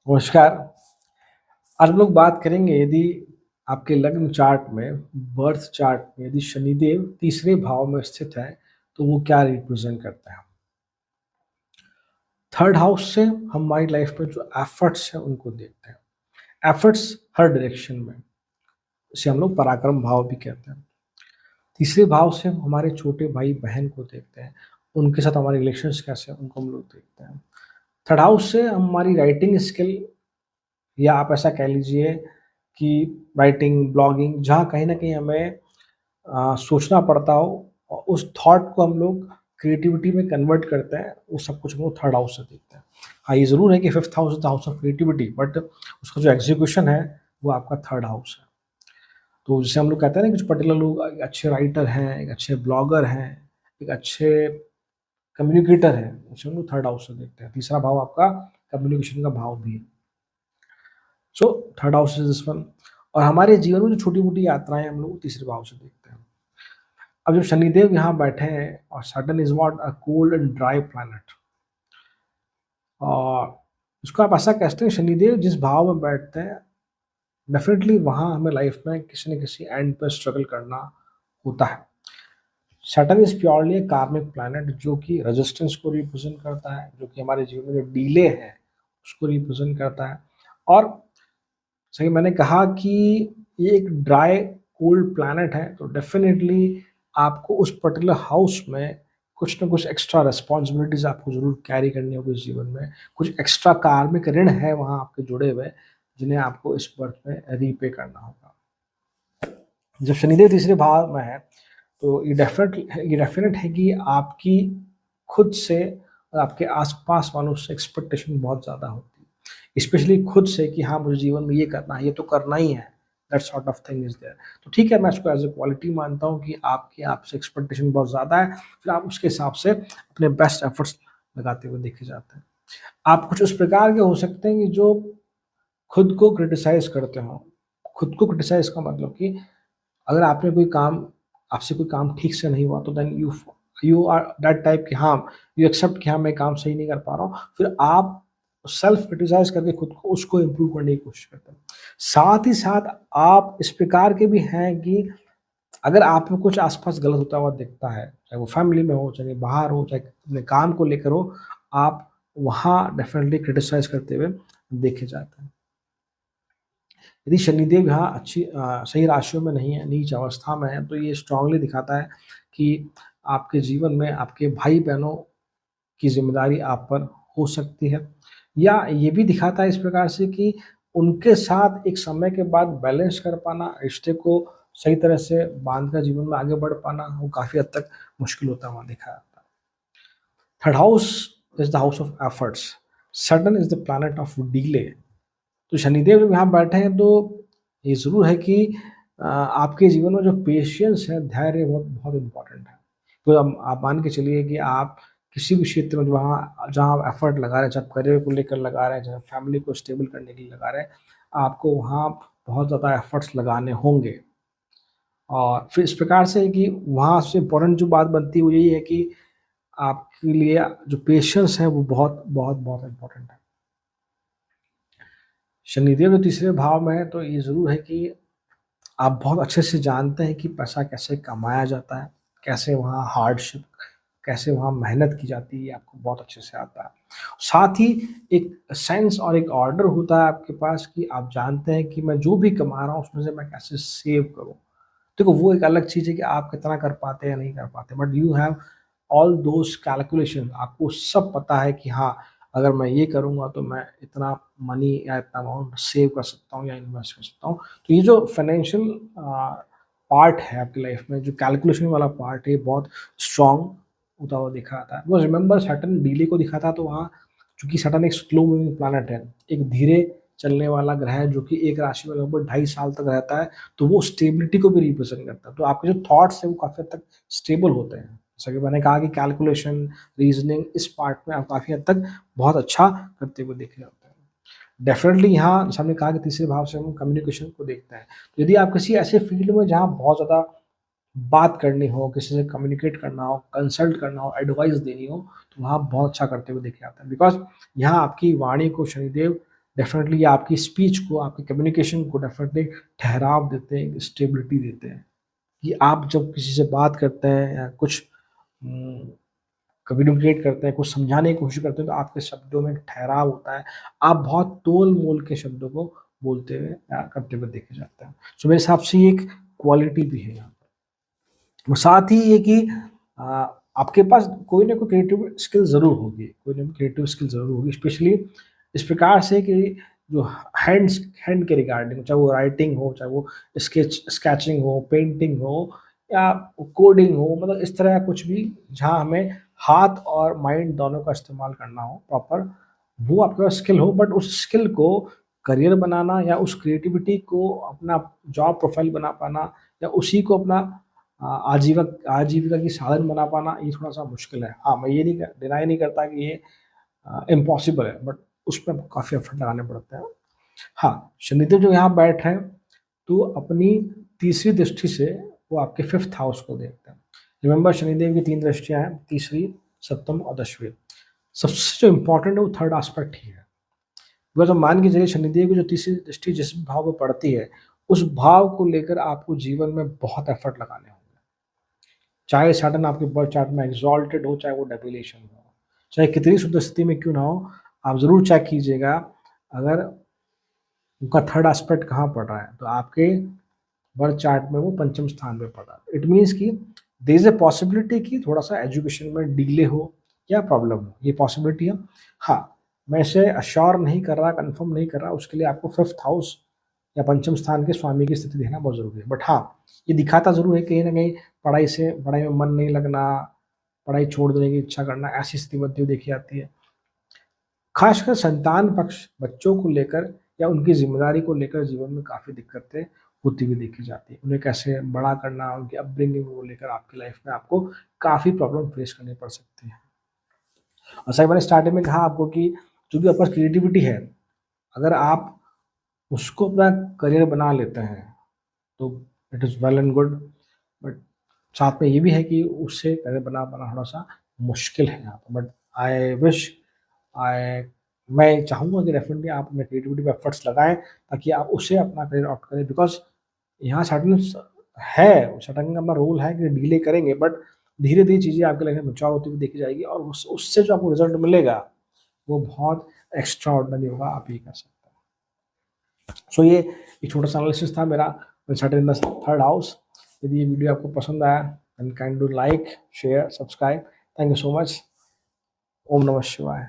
नमस्कार। आज हम लोग बात करेंगे यदि आपके लग्न चार्ट में, बर्थ चार्ट में यदि शनिदेव तीसरे भाव में स्थित है, तो वो क्या रिप्रेज़ेंट करता है? थर्ड हाउस से हम हमारी लाइफ में जो एफर्ट्स हैं उनको देखते हैं। एफर्ट्स हर डायरेक्शन में, इसे हम लोग पराक्रम भाव भी कहते हैं। तीसरे भाव से हम हमारे छोटे भाई-बहन को देखते हैं, उनके साथ हमारे रिलेशंस कैसे हैं उनको हम लोग देखते हैं। थर्ड हाउस से हम हमारी राइटिंग स्किल या आप ऐसा कह लीजिए कि राइटिंग, ब्लॉगिंग जहाँ कहीं न कहीं हमें सोचना पड़ता हो और उस थॉट को हम लोग क्रिएटिविटी में कन्वर्ट करते हैं, वो सब कुछ हम लोग थर्ड हाउस से देखते हैं। हाँ, ये ज़रूर है कि fifth house is the house of creativity but उसका जो एग्ज़ीक्यूशन है, वो आपका थर्ड हाउस है। तो जैसे हम लोग कहते हैं ना कि कुछ पर्टिकुलर लोग एक अच्छे राइटर हैं, एक अच्छे ब्लॉगर हैं, एक अच्छे कम्युनिकेटर हैं, उसे हम लोग थर्ड हाउस से देखते हैं। तीसरा भाव आपका कम्युनिकेशन का भाव भी है। So third house is this one. और हमारे जीवन में जो छोटी-मोटी यात्राएँ हम लोग तीसरे भाव से देखते हैं। अब जब शनिदेव यहाँ बैठे हैं और Saturn is what a cold and dry planet और उसको आप ऐसा कहते हैं शनिदेव जिस भाव में बैठते हैं डेफिनेटली वहाँ हमें लाइफ में किसी न किसी एंड पे स्ट्रगल करना होता है। सैटर्न इज़ प्योरली अ कार्मिक प्लैनेट जो कि रेजिस्टेंस को रिप्रेज़ेंट करता है, जो कि हमारे जीवन में जो डिले है उसको रिप्रेज़ेंट करता है। और सही मैंने कहा कि ये एक ड्राई कोल्ड प्लैनेट है तो डेफ़िनेटली आपको उस पर्टिकुलर हाउस में कुछ न कुछ एक्स्ट्रा रिस्पॉन्सिबिलिटीज़ आपको ज़रूर कैरी करनी होगी इस जीवन में। कुछ एक्स्ट्रा कार्मिक ऋण है वहाँ आपके जुड़े हुए, जिन्हें आपको इस बर्थ में रीपे करना होगा। जब शनिदेव तीसरे भाव में है, तो ये डेफ़िनेट है कि आपकी खुद से और आपके आस-पास वालों से एक्सपेक्टेशन बहुत ज़्यादा होती है। स्पेशली खुद से कि हाँ, मुझे जीवन में ये करना है, ये तो करना ही है। That sort of thing is there. तो ठीक है, मैं इसको एज़ अ क्वालिटी मानता हूँ कि आपकी आपसे एक्सपेक्टेशन बहुत ज़्यादा है, फिर आप उसके हिसाब से अपने बेस्ट एफर्ट्स लगाते हुए देखे जाते हैं। आप कुछ उस प्रकार के हो सकते हैं कि जो खुद को क्रिटिसाइज़ करते हों। खुद को क्रिटिसाइज़ का मतलब कि अगर आपने कोई काम आपसे कोई काम ठीक से नहीं हुआ तो then you are that type कि हाँ, यू एक्सेप्ट कि हाँ, मैं काम सही नहीं कर पा रहा हूँ। फिर आप सेल्फ क्रिटिसाइज़ करके खुद को उसको इम्प्रूव करने की कोशिश करते हैं। साथ ही साथ आप इस प्रकार के भी हैं कि अगर आप में कुछ आस-पास गलत होता हुआ दिखता है, चाहे वो फैमिली में हो, चाहे बाहर हो, चाहे अपने काम को लेकर हो, आप वहाँ डेफ़िनिटली क्रिटिसाइज़ करते हुए देखे जाते हैं। यदि शनिदेव यहाँ सही राशियों में नहीं है, नीच अवस्था में है, तो ये स्ट्रांगली दिखाता है कि आपके जीवन में आपके भाई-बहनों की ज़िम्मेदारी आप पर हो सकती है या ये भी दिखाता है इस प्रकार से कि उनके साथ एक समय के बाद बैलेंस कर पाना, रिश्ते को सही तरह से बाँध कर जीवन में आगे बढ़ पाना, वो काफ़ी हद तक मुश्किल होता हुआ देखा जाता है। Third house is the house of efforts, Saturn is the planet of delay. तो शनिदेव जब यहाँ बैठे हैं तो ये ज़रूर है कि आपके जीवन में जो पेशेंस है, धैर्य बहुत बहुत इम्पोर्टेंट है। तो आप मान के चलिए कि आप किसी भी क्षेत्र में वहाँ जहाँ आप एफर्ट लगा रहे हैं, चाहे आप करियर को लेकर लगा रहे हैं, चाहे फैमिली को स्टेबल करने के लिए लगा रहे हैं, आपको वहाँ बहुत ज़्यादा एफर्ट्स लगाने होंगे। और फिर इस प्रकार से है कि वहाँ से इम्पोर्टेंट जो बात बनती है वो यही है कि आपके लिए जो पेशेंस है वो बहुत, बहुत, बहुत इम्पोर्टेंट है। शनिदेव जो तीसरे भाव में है तो ये ज़रूर है कि आप बहुत अच्छे से जानते हैं कि पैसा कैसे कमाया जाता है, कैसे वहाँ हार्डशिप कैसे वहाँ मेहनत की जाती है, ये आपको बहुत अच्छे से आता है। साथ ही एक सेंस और एक ऑर्डर होता है आपके पास कि आप जानते हैं कि मैं जो भी कमा रहा हूँ, उसमें से मैं कैसे सेव करूँ। देखो, वो एक अलग चीज़ है कि आप कितना कर पाते हैं या नहीं कर पाते, but you have all those calculation आपको सब पता है कि हाँ, अगर मैं ये करूँगा तो मैं इतना मनी या इतना अमाउंट सेव कर सकता हूँ या इन्वेस्ट कर सकता हूँ। तो ये जो फाइनेंशियल पार्ट है आपकी लाइफ में, जो कैलकुलेशन वाला पार्ट है, ये बहुत स्ट्रॉन्ग होता हुआ दिखा जाता है। बिकॉज़ रिमेंबर सैटर्न डिले को दिखाता है तो वहाँ चूँकि सैटर्न एक स्लो मूविंग प्लैनेट है, एक धीरे चलने वाला ग्रह है जो कि एक राशि में लगभग 2.5 साल तक रहता है, तो वो स्टेबिलिटी को भी रिप्रेज़ेंट करता है। तो आपके जो थॉट्स हैं वो काफ़ी हद तक स्टेबल होते हैं। जैसा कि मैंने कहा कि कैलकुलेशन, रीज़निंग इस पार्ट में आप काफ़ी हद तक बहुत अच्छा करते हुए देखे जाते हैं। डेफ़िनिटली यहाँ जैसे हमने कहा कि तीसरे भाव से हम कम्युनिकेशन को देखते हैं। तो यदि आप किसी ऐसे फ़ील्ड में जहाँ बहुत ज़्यादा बात करनी हो, किसी से कम्युनिकेट करना हो, कंसल्ट करना हो, एडवाइस देनी हो, तो वहाँ बहुत अच्छा करते हुए देखे जाते हैं। बिकॉज़ यहाँ आपकी वाणी को शनिदेव डेफ़िनेटली ये आपकी स्पीच को, आपकी कम्युनिकेशन को डेफ़िनेटली ठहराव देते हैं, स्टेबिलिटी देते हैं, कि आप जब किसी से बात करते हैं या कुछ उम, कम्युनिकेट करते हैं, कुछ समझाने की कोशिश करते हैं, तो आपके शब्दों में एक ठहराव होता है। आप बहुत तोल-मोल के शब्दों को बोलते हुए या करते हुए देखे जाते हैं। सो मेरे हिसाब से ये एक क्वालिटी भी है यहाँ पर। और साथ ही ये कि अ, आपके पास कोई ना कोई क्रिएटिव स्किल ज़रूर होगी, कोई ना कोई क्रिएटिव स्किल ज़रूर होगी, स्पेशली इस प्रकार से कि जो हैंड के रिगार्डिंग, चाहे वो राइटिंग हो, चाहे वो स्केचिंग हो, पेंटिंग हो या कोडिंग हो, मतलब इस तरह का कुछ भी जहाँ हमें हाथ और माइंड दोनों का इस्तेमाल करना हो प्रॉपर, वो आपके पास स्किल हो, बट उस स्किल को करियर बनाना या उस क्रिएटिविटी को अपना जॉब प्रोफाइल बना पाना या उसी को अपना आजीविका की साधन बना पाना, ये थोड़ा-सा मुश्किल है। हाँ, मैं ये नहीं डिनाई नहीं करता कि ये इम्पॉसिबल है, बट उसमें काफ़ी एफर्ट लगाने पड़ते हैं। हाँ, शनिदेव जो यहाँ बैठे हैं, तो अपनी तीसरी दृष्टि से वो आपके 5th हाउस को देखते हैं। रिमेंबर, शनिदेव की 3 दृष्टियाँ हैं, तीसरी, सप्तम और 10वीं। सबसे जो इम्पोर्टेंट है वो थर्ड एस्पेक्ट ही है। बिकॉज़ अब मान के चलिए शनिदेव की जो तीसरी दृष्टि जिस भाव में पड़ती है, उस भाव को लेकर आपको जीवन में बहुत एफर्ट लगाने होंगे। चाहे सडन आपके बर्थ चार्ट में एक्सॉल्टेड हो, चाहे वो डेबिलेशन हो, चाहे कितनी शुद्ध स्थिति में क्यों ना हो, आप ज़रूर चेक कीजिएगा, अगर उनका थर्ड एस्पेक्ट कहाँ पड़ रहा है, तो आपके बर्थ चार्ट में वो पंचम स्थान पे पड़ रहा है। इट मीन्स कि देयर इज़ अ पॉसिबिलिटी कि थोड़ा-सा एजुकेशन में डिले हो या प्रॉब्लम हो, ये पॉसिबिलिटी है। हाँ, मैं इसे एश्योर नहीं कर रहा, कन्फर्म नहीं कर रहा, उसके लिए आपको 5th हाउस या पंचम स्थान के स्वामी की स्थिति देखना बहुत ज़रूरी है। बट हाँ, ये दिखाता ज़रूर है कहीं न कहीं पढ़ाई में मन नहीं लगना, पढ़ाई छोड़ देने की इच्छा करना, ऐसी स्थिति बनती हुई देखी जाती है। खासकर संतान पक्ष बच्चों को लेकर या उनकी ज़िम्मेदारी को लेकर जीवन में काफ़ी दिक्कतें होती हुई देखी जाती है। उन्हें कैसे बड़ा करना, उनकी अपब्रिंगिंग को लेकर आपकी लाइफ में आपको काफ़ी प्रॉब्लम फेस करनी पड़ सकती है। और सही मैंने स्टार्टिंग में कहा आपको कि जो भी आपके पास क्रिएटिविटी है, अगर आप उसको अपना करियर बना लेते हैं, तो it is well and good, but साथ में ये भी है कि उससे करियर बना पाना थोड़ा-सा मुश्किल है यहाँ पे। बट आई विश आई मैं चाहूँगा कि डेफ़िनिटली आप अपने क्रिएटिविटी पे एफर्ट्स लगाएँ, ताकि आप उसे अपना करियर ऑप्ट करें, बिकॉज़ यहाँ शटलिंग का अपना रोल है कि डिले करेंगे, बट धीरे-धीरे चीज़ें आपकी लाइफ़ में मैच्योर होती हुई देखी जाएगी और उससे जो आपको रिज़ल्ट मिलेगा, वो बहुत एक्स्ट्राऑर्डिनरी होगा, आप ये कह सकते हैं। सो ये एक छोटा-सा एनालिसिस था मेरा concerted in the third house. यदि ये वीडियो आपको पसंद आया, then kindly do like, share, subscribe. Thank you so much. ओम नमः शिवाय।